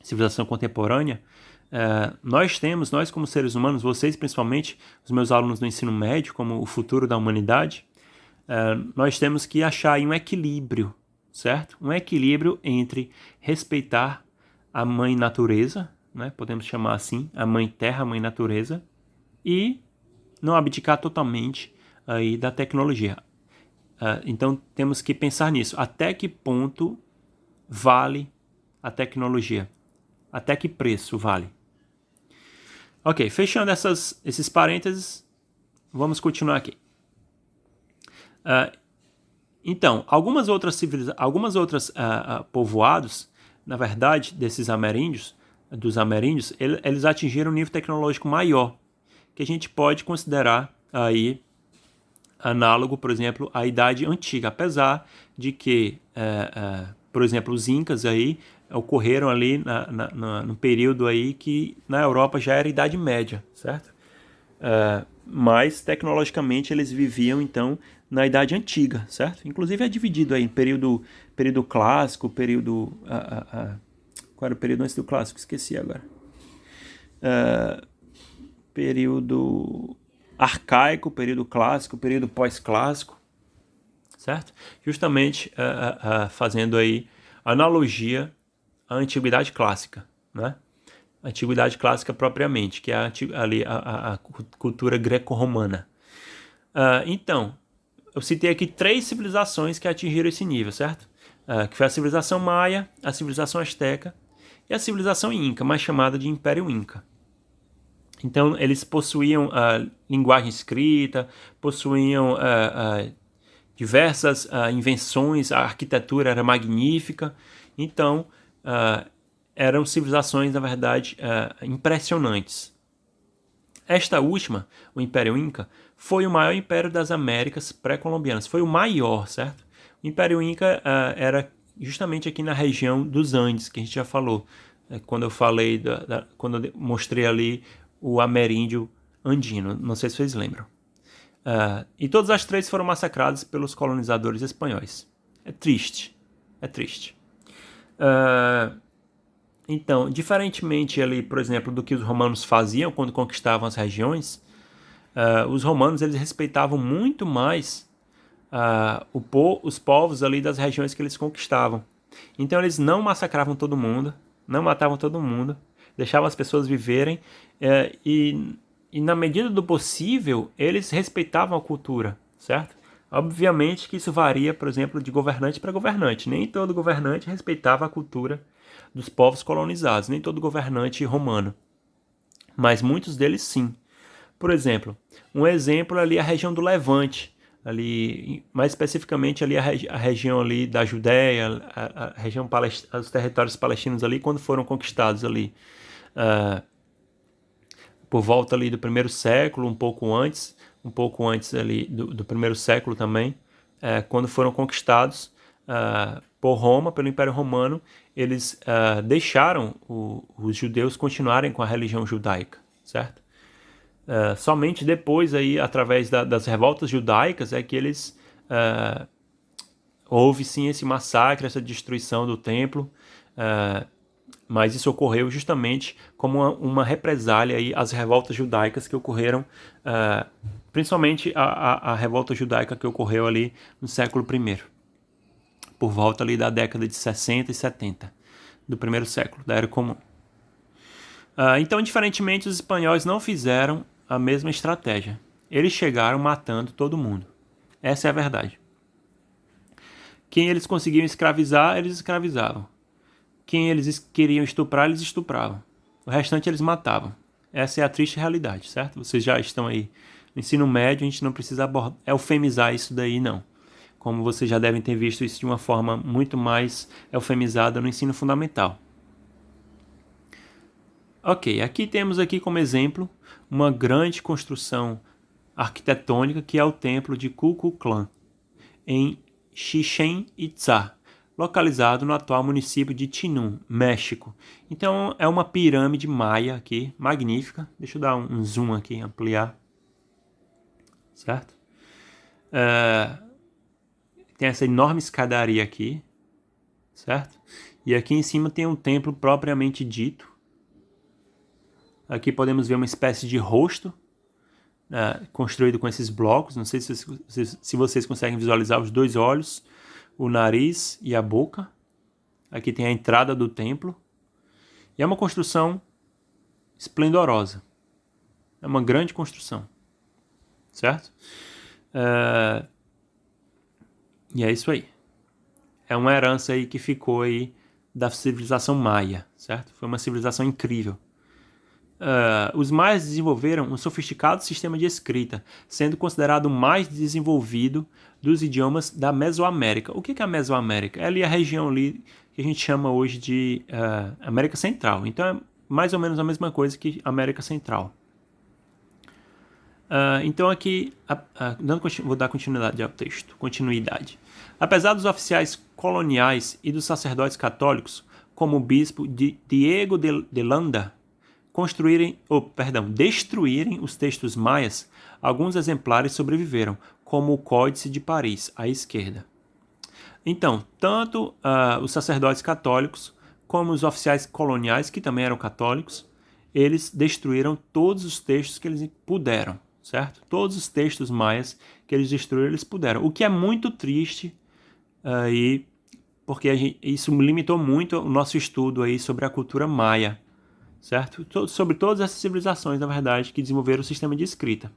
civilização contemporânea, nós como seres humanos, vocês principalmente, os meus alunos do ensino médio, como o futuro da humanidade, nós temos que achar aí um equilíbrio, certo? Um equilíbrio entre respeitar a mãe natureza, né? Podemos chamar assim, a mãe terra, a mãe natureza, e não abdicar totalmente aí da tecnologia. Então temos que pensar nisso. Até que ponto vale a tecnologia? Até que preço vale? Ok, fechando esses parênteses, vamos continuar aqui. Então, algumas outras povoados, na verdade, dos ameríndios, eles atingiram um nível tecnológico maior, que a gente pode considerar aí análogo, por exemplo, à Idade Antiga, apesar de que, por exemplo, os Incas aí ocorreram ali no período aí que na Europa já era Idade Média, certo? Mas tecnologicamente eles viviam então na Idade Antiga, certo? Inclusive é dividido aí em período clássico, período... qual era o período antes do clássico? Esqueci agora. Período arcaico, período clássico, período pós-clássico, certo? Justamente fazendo aí analogia à Antiguidade Clássica, né? Antiguidade Clássica propriamente, que é a cultura greco-romana. Então, eu citei aqui 3 civilizações que atingiram esse nível, certo? Que foi a civilização maia, a civilização asteca e a civilização inca, mais chamada de Império Inca. Então, eles possuíam linguagem escrita, possuíam diversas invenções, a arquitetura era magnífica. Então, eram civilizações, na verdade, impressionantes. Esta última, o Império Inca, foi o maior império das Américas pré-colombianas. Foi o maior, certo? O Império Inca era justamente aqui na região dos Andes, que a gente já falou. Quando eu falei, quando eu mostrei ali o ameríndio andino. Não sei se vocês lembram. E todas as 3 foram massacradas pelos colonizadores espanhóis. É triste. É triste. Então, diferentemente ali, por exemplo, do que os romanos faziam quando conquistavam as regiões, os romanos eles respeitavam muito mais os povos ali das regiões que eles conquistavam. Então eles não massacravam todo mundo, não matavam todo mundo, deixavam as pessoas viverem e na medida do possível eles respeitavam a cultura, certo? Obviamente que isso varia, por exemplo, de governante para governante. Nem todo governante respeitava a cultura dos povos colonizados, nem todo governante romano. Mas muitos deles sim. Por exemplo, um exemplo ali é a região do Levante, ali mais especificamente ali a região ali da Judéia, a região os territórios palestinos ali quando foram conquistados ali por volta ali do primeiro século, um pouco antes ali do primeiro século também, quando foram conquistados por Roma, pelo Império Romano, eles deixaram os judeus continuarem com a religião judaica, certo? Somente depois aí, através das revoltas judaicas, é que eles houve sim esse massacre, essa destruição do templo, mas isso ocorreu justamente como uma represália aí às revoltas judaicas que ocorreram, principalmente a revolta judaica que ocorreu ali no século I, por volta ali da década de 60 e 70 do primeiro século, da Era Comum. Então, diferentemente, os espanhóis não fizeram a mesma estratégia. Eles chegaram matando todo mundo. Essa é a verdade. Quem eles conseguiam escravizar, eles escravizavam. Quem eles queriam estuprar, eles estupravam. O restante eles matavam. Essa é a triste realidade, certo? Vocês já estão aí no ensino médio, a gente não precisa eufemizar isso daí, não. Como vocês já devem ter visto isso de uma forma muito mais eufemizada no ensino fundamental. Ok, aqui temos aqui como exemplo uma grande construção arquitetônica que é o templo de Kukulcán, em Chichén Itzá, localizado no atual município de Tinún, México. Então é uma pirâmide maia aqui, magnífica. Deixa eu dar um zoom aqui, ampliar. Certo? Tem essa enorme escadaria aqui, certo? E aqui em cima tem um templo propriamente dito. Aqui podemos ver uma espécie de rosto construído com esses blocos. Não sei se vocês conseguem visualizar os dois olhos, o nariz e a boca. Aqui tem a entrada do templo. E é uma construção esplendorosa. É uma grande construção. Certo? E é isso aí. É uma herança aí que ficou aí da civilização maia. Certo? Foi uma civilização incrível. Os maias desenvolveram um sofisticado sistema de escrita, sendo considerado o mais desenvolvido dos idiomas da Mesoamérica. O que é a Mesoamérica? É ali a região ali que a gente chama hoje de América Central. Então é mais ou menos a mesma coisa que América Central. Então aqui, vou dar continuidade ao texto. Apesar dos oficiais coloniais e dos sacerdotes católicos, como o bispo Diego de Landa, destruírem os textos maias, alguns exemplares sobreviveram, como o Códice de Paris, à esquerda. Então, tanto os sacerdotes católicos como os oficiais coloniais, que também eram católicos, eles destruíram todos os textos que eles puderam, certo? Todos os textos maias que eles destruíram, eles puderam. O que é muito triste, porque isso limitou muito o nosso estudo aí sobre a cultura maia, certo? Sobre todas essas civilizações, na verdade, que desenvolveram o sistema de escrita.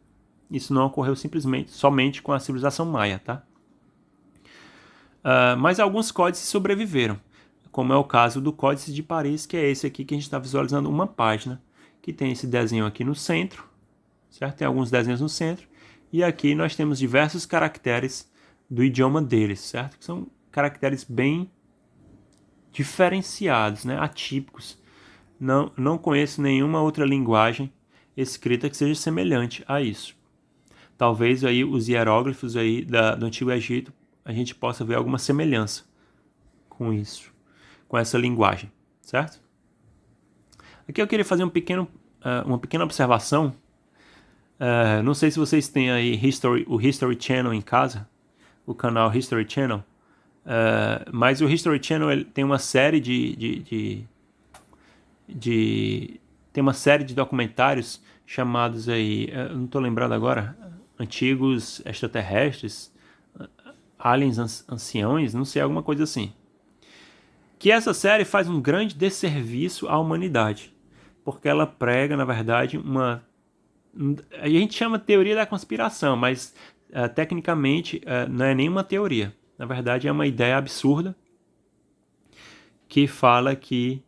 Isso não ocorreu somente com a civilização maia, tá? Mas alguns códices sobreviveram, como é o caso do Códice de Paris, que é esse aqui que a gente está visualizando uma página, que tem esse desenho aqui no centro, certo? Tem alguns desenhos no centro, e aqui nós temos diversos caracteres do idioma deles, certo? Que são caracteres bem diferenciados, né? Atípicos. Não conheço nenhuma outra linguagem escrita que seja semelhante a isso. Talvez aí os hieróglifos aí do Antigo Egito a gente possa ver alguma semelhança com isso, com essa linguagem, certo? Aqui eu queria fazer uma pequena observação. Não sei se vocês têm aí o History Channel em casa, o canal History Channel. Mas o History Channel ele tem uma série tem uma série de documentários chamados aí, eu não estou lembrado agora, Antigos Extraterrestres, Aliens Anciões, não sei, alguma coisa assim. Que essa série faz um grande desserviço à humanidade, porque ela prega, na verdade, a gente chama teoria da conspiração, mas tecnicamente não é nenhuma teoria. Na verdade, é uma ideia absurda que fala que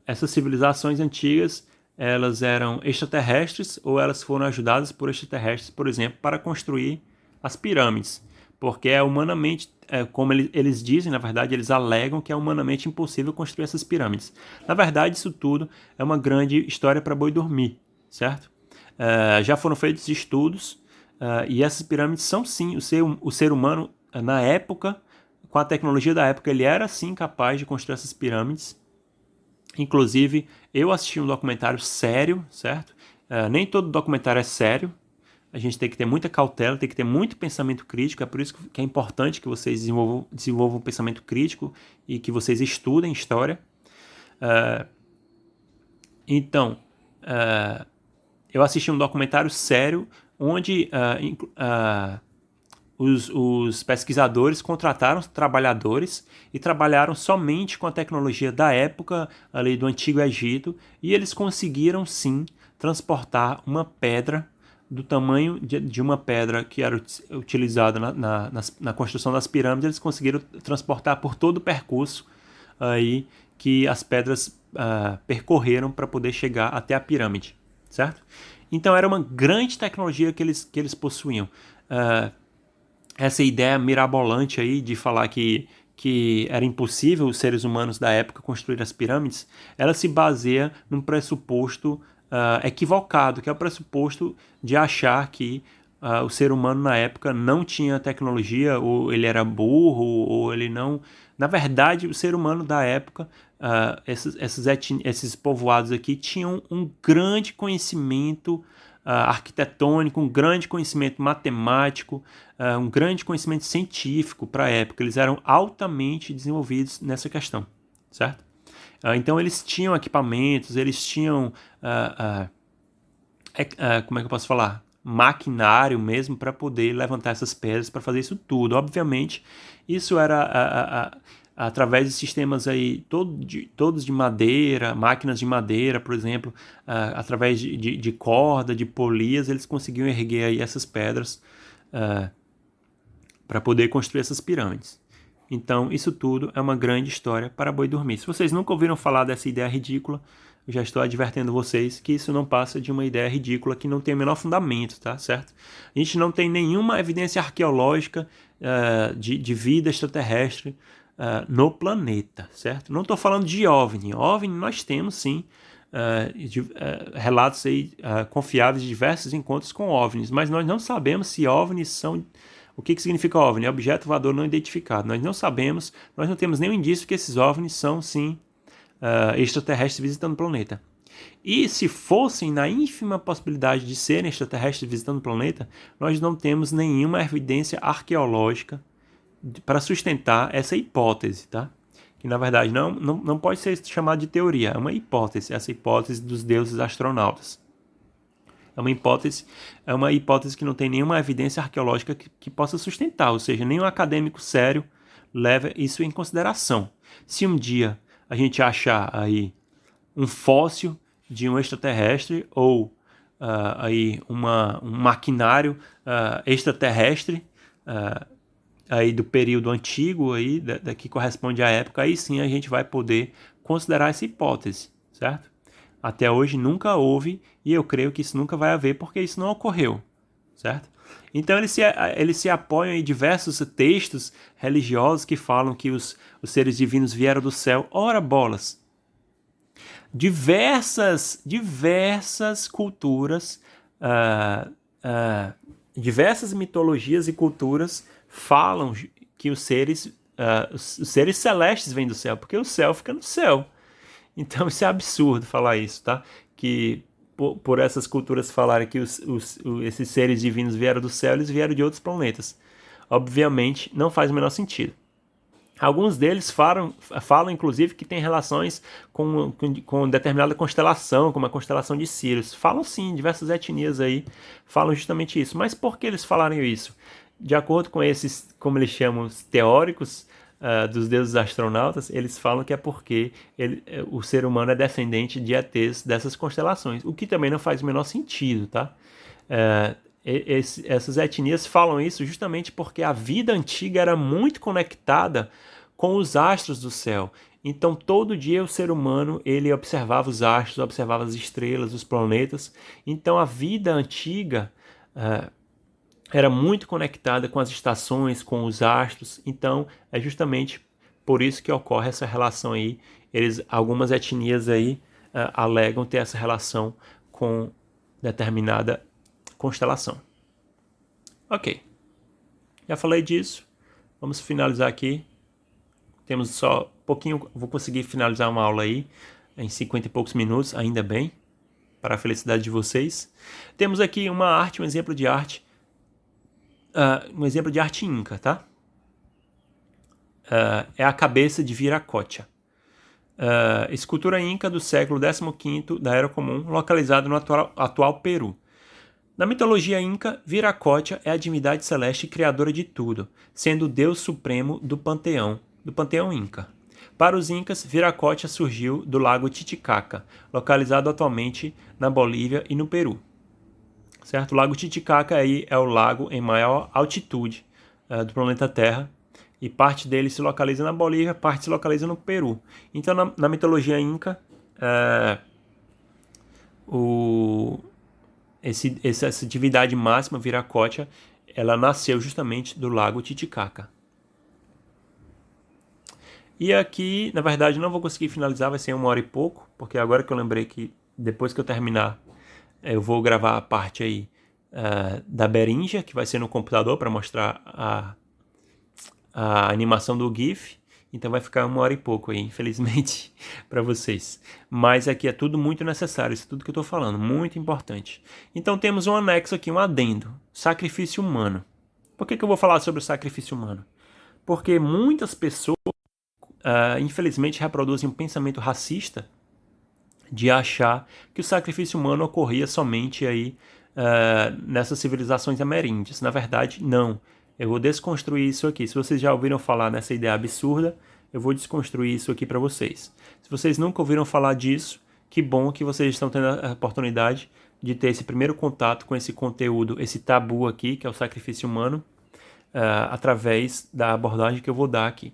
essas civilizações antigas elas eram extraterrestres ou elas foram ajudadas por extraterrestres, por exemplo, para construir as pirâmides. Porque é humanamente, como eles dizem, na verdade, eles alegam que é humanamente impossível construir essas pirâmides. Na verdade, isso tudo é uma grande história para boi dormir, certo? Já foram feitos estudos e essas pirâmides são sim, o ser humano, na época, com a tecnologia da época, ele era sim capaz de construir essas pirâmides. Inclusive, eu assisti um documentário sério, certo? Nem todo documentário é sério. A gente tem que ter muita cautela, tem que ter muito pensamento crítico. É por isso que é importante que vocês desenvolvam um pensamento crítico e que vocês estudem história. Então, eu assisti um documentário sério onde os pesquisadores contrataram trabalhadores e trabalharam somente com a tecnologia da época ali do Antigo Egito e eles conseguiram sim transportar uma pedra do tamanho de uma pedra que era utilizada na construção das pirâmides. Eles conseguiram transportar por todo o percurso aí que as pedras percorreram para poder chegar até a pirâmide, certo? Então era uma grande tecnologia que eles possuíam. Essa ideia mirabolante aí de falar que era impossível os seres humanos da época construir as pirâmides, ela se baseia num pressuposto equivocado, que é o pressuposto de achar que o ser humano na época não tinha tecnologia, ou ele era burro, ou ele não... Na verdade, o ser humano da época, esses povoados aqui, tinham um grande conhecimento arquitetônico, um grande conhecimento matemático, um grande conhecimento científico para a época. Eles eram altamente desenvolvidos nessa questão, certo? Então eles tinham equipamentos, eles tinham, como é que eu posso falar? Maquinário mesmo para poder levantar essas pedras, para fazer isso tudo. Obviamente, isso era através de sistemas aí todos de madeira, máquinas de madeira, por exemplo, através de corda, de polias, eles conseguiam erguer aí essas pedras para poder construir essas pirâmides. Então, isso tudo é uma grande história para boi dormir. Se vocês nunca ouviram falar dessa ideia ridícula, eu já estou advertendo vocês que isso não passa de uma ideia ridícula que não tem o menor fundamento, tá certo? A gente não tem nenhuma evidência arqueológica de vida extraterrestre no planeta, certo? Não estou falando de OVNI. OVNI nós temos sim relatos aí, confiáveis de diversos encontros com OVNIs, mas nós não sabemos se OVNIs são... O que significa OVNI? Objeto voador não identificado. Nós não sabemos, nós não temos nenhum indício que esses OVNIs são sim extraterrestres visitando o planeta. E se fossem na ínfima possibilidade de serem extraterrestres visitando o planeta, nós não temos nenhuma evidência arqueológica para sustentar essa hipótese, tá? Que na verdade não pode ser chamada de teoria, é uma hipótese, essa hipótese dos deuses astronautas. É uma hipótese que não tem nenhuma evidência arqueológica que possa sustentar, ou seja, nenhum acadêmico sério leva isso em consideração. Se um dia a gente achar aí um fóssil de um extraterrestre ou aí um maquinário extraterrestre aí do período antigo aí que corresponde à época, aí sim a gente vai poder considerar essa hipótese, certo? Até hoje nunca houve e eu creio que isso nunca vai haver porque isso não ocorreu, certo? Então eles se apoiam em diversos textos religiosos que falam que os seres divinos vieram do céu. Ora bolas! Diversas culturas, diversas mitologias e culturas falam que os seres celestes vêm do céu, porque o céu fica no céu. Então isso é absurdo falar isso, tá? Que por essas culturas falarem que esses seres divinos vieram do céu, eles vieram de outros planetas. Obviamente não faz o menor sentido, Alguns deles falam inclusive, que tem relações com determinada constelação, como a constelação de Sirius. Falam sim, diversas etnias aí falam justamente isso. Mas por que eles falaram isso? De acordo com esses, como eles chamam, os teóricos dos deuses astronautas, eles falam que é porque o ser humano é descendente de ETs dessas constelações, o que também não faz o menor sentido, tá? Essas etnias falam isso justamente porque a vida antiga era muito conectada com os astros do céu. Então, todo dia o ser humano ele observava os astros, observava as estrelas, os planetas. Então, a vida antiga era muito conectada com as estações, com os astros. Então, é justamente por isso que ocorre essa relação aí. Algumas etnias aí alegam ter essa relação com determinada constelação. Ok, já falei disso. Vamos finalizar aqui. Temos só um pouquinho, vou conseguir finalizar uma aula aí em 50 e poucos minutos, ainda bem, para a felicidade de vocês. Temos aqui uma arte, um exemplo de arte inca, tá? É a cabeça de Viracocha. Escultura inca do século XV da Era Comum, localizada no atual Peru. Na mitologia inca, Viracocha é a divindade celeste criadora de tudo, sendo o deus supremo do panteão inca. Para os incas, Viracocha surgiu do lago Titicaca, localizado atualmente na Bolívia e no Peru. Certo? O lago Titicaca aí é o lago em maior altitude do planeta Terra, e parte dele se localiza na Bolívia, parte se localiza no Peru. Então, na mitologia inca, essa divindade máxima, Viracocha, ela nasceu justamente do lago Titicaca. E aqui, na verdade, não vou conseguir finalizar, vai ser 1 hora e pouco, porque agora que eu lembrei que depois que eu terminar, eu vou gravar a parte aí da Berinja, que vai ser no computador para mostrar a animação do GIF. Então vai ficar 1 hora e pouco aí, infelizmente, para vocês. Mas aqui é tudo muito necessário, isso é tudo que eu estou falando, muito importante. Então temos um anexo aqui, um adendo, sacrifício humano. Por que eu vou falar sobre o sacrifício humano? Porque muitas pessoas, infelizmente, reproduzem um pensamento racista de achar que o sacrifício humano ocorria somente aí nessas civilizações ameríndias. Na verdade, não. Eu vou desconstruir isso aqui. Se vocês já ouviram falar nessa ideia absurda, eu vou desconstruir isso aqui para vocês. Se vocês nunca ouviram falar disso, que bom que vocês estão tendo a oportunidade de ter esse primeiro contato com esse conteúdo, esse tabu aqui, que é o sacrifício humano, através da abordagem que eu vou dar aqui.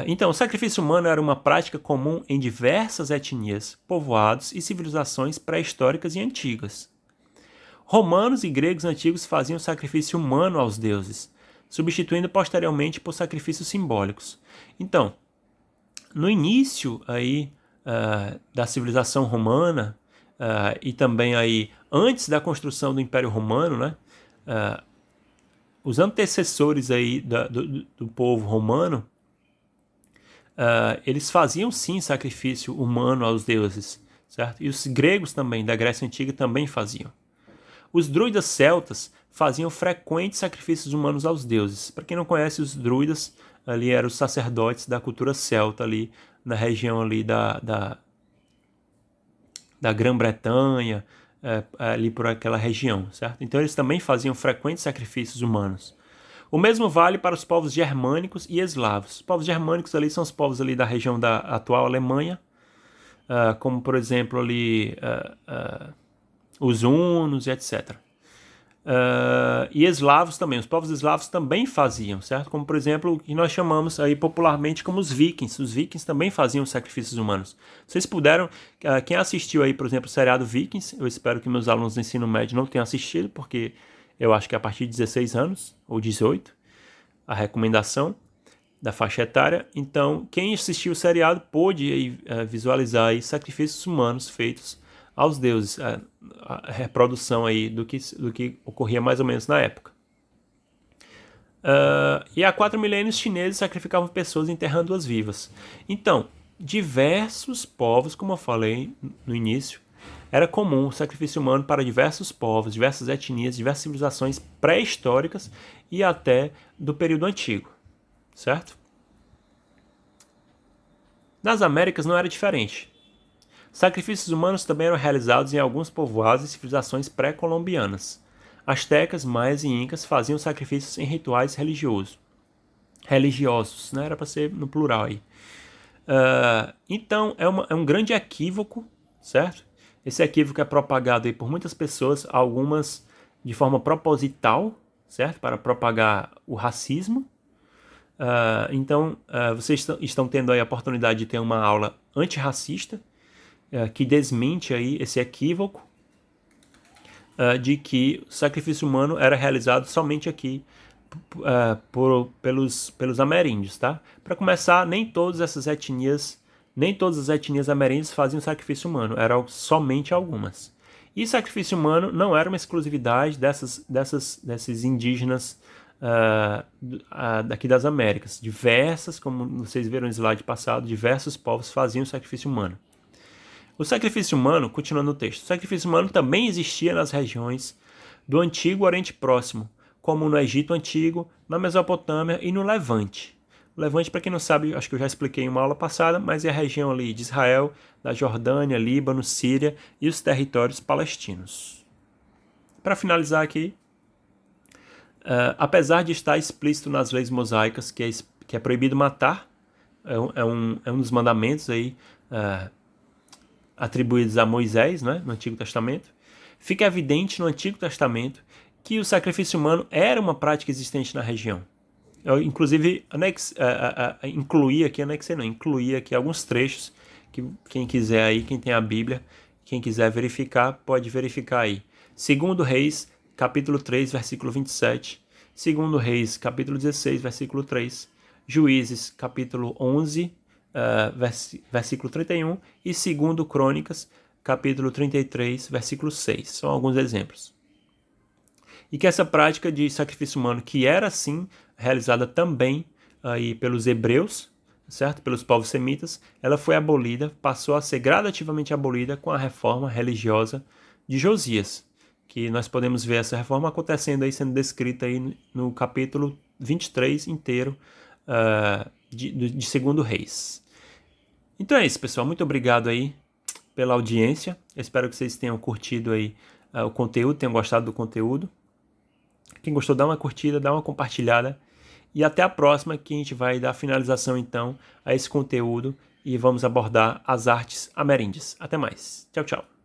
Então, o sacrifício humano era uma prática comum em diversas etnias, povoados e civilizações pré-históricas e antigas. Romanos e gregos antigos faziam sacrifício humano aos deuses, substituindo posteriormente por sacrifícios simbólicos. Então, no início aí da civilização romana e também aí antes da construção do Império Romano, né, os antecessores aí do povo romano, eles faziam sim sacrifício humano aos deuses, certo? E os gregos também, da Grécia Antiga, também faziam. Os druidas celtas faziam frequentes sacrifícios humanos aos deuses. Para quem não conhece, os druidas ali eram os sacerdotes da cultura celta ali na região ali da Grã-Bretanha, ali por aquela região, certo? Então eles também faziam frequentes sacrifícios humanos. O mesmo vale para os povos germânicos e eslavos. Os povos germânicos ali são os povos ali da região da atual Alemanha, como por exemplo ali os hunos e etc. E eslavos também, os povos eslavos também faziam, certo? Como por exemplo o que nós chamamos aí popularmente como os vikings também faziam sacrifícios humanos. Vocês puderam, quem assistiu aí por exemplo o seriado Vikings, eu espero que meus alunos do ensino médio não tenham assistido, porque eu acho que é a partir de 16 anos, ou 18, a recomendação da faixa etária. Então, quem assistiu o seriado pôde aí, visualizar aí sacrifícios humanos feitos aos deuses, a reprodução aí do que ocorria mais ou menos na época. E há 4 milênios, chineses sacrificavam pessoas enterrando-as vivas. Então, diversos povos, como eu falei no início, era comum o sacrifício humano para diversos povos, diversas etnias, diversas civilizações pré-históricas e até do período antigo, certo? Nas Américas não era diferente. Sacrifícios humanos também eram realizados em alguns povoados e civilizações pré-colombianas. Astecas, maias e incas faziam sacrifícios em rituais religiosos, né? Era para ser no plural aí. Então, é um grande equívoco, certo? Esse equívoco é propagado aí por muitas pessoas, algumas de forma proposital, certo? Para propagar o racismo. Vocês estão tendo aí a oportunidade de ter uma aula antirracista, que desmente aí esse equívoco de que o sacrifício humano era realizado somente aqui pelos ameríndios, tá? Para começar, nem todas as etnias ameríndias faziam sacrifício humano, eram somente algumas. E sacrifício humano não era uma exclusividade desses indígenas daqui das Américas. Como vocês viram no slide passado, diversos povos faziam sacrifício humano. O sacrifício humano, continuando o texto, o sacrifício humano também existia nas regiões do Antigo Oriente Próximo, como no Egito Antigo, na Mesopotâmia e no Levante. O Levante, para quem não sabe, acho que eu já expliquei em uma aula passada, mas é a região ali de Israel, da Jordânia, Líbano, Síria e os territórios palestinos. Para finalizar aqui, apesar de estar explícito nas leis mosaicas que é proibido matar, é um dos mandamentos aí, atribuídos a Moisés, né, no Antigo Testamento, fica evidente no Antigo Testamento que o sacrifício humano era uma prática existente na região. Eu, inclusive, incluí aqui alguns trechos que quem quiser aí, quem tem a Bíblia, quem quiser verificar, pode verificar aí. 2 Reis, capítulo 3, versículo 27. 2 Reis, capítulo 16, versículo 3. Juízes, capítulo 11, versículo 31, e 2 Crônicas, capítulo 33, versículo 6. São alguns exemplos. E que essa prática de sacrifício humano, que era sim realizada também aí pelos hebreus, certo? Pelos povos semitas, ela foi abolida, passou a ser gradativamente abolida com a reforma religiosa de Josias, que nós podemos ver essa reforma acontecendo aí, sendo descrita aí no capítulo 23 inteiro de 2 Reis. Então é isso, pessoal. Muito obrigado aí pela audiência. Eu espero que vocês tenham curtido aí o conteúdo, tenham gostado do conteúdo. Quem gostou, dá uma curtida, dá uma compartilhada. E até a próxima, que a gente vai dar finalização então a esse conteúdo e vamos abordar as artes ameríndias. Até mais. Tchau, tchau.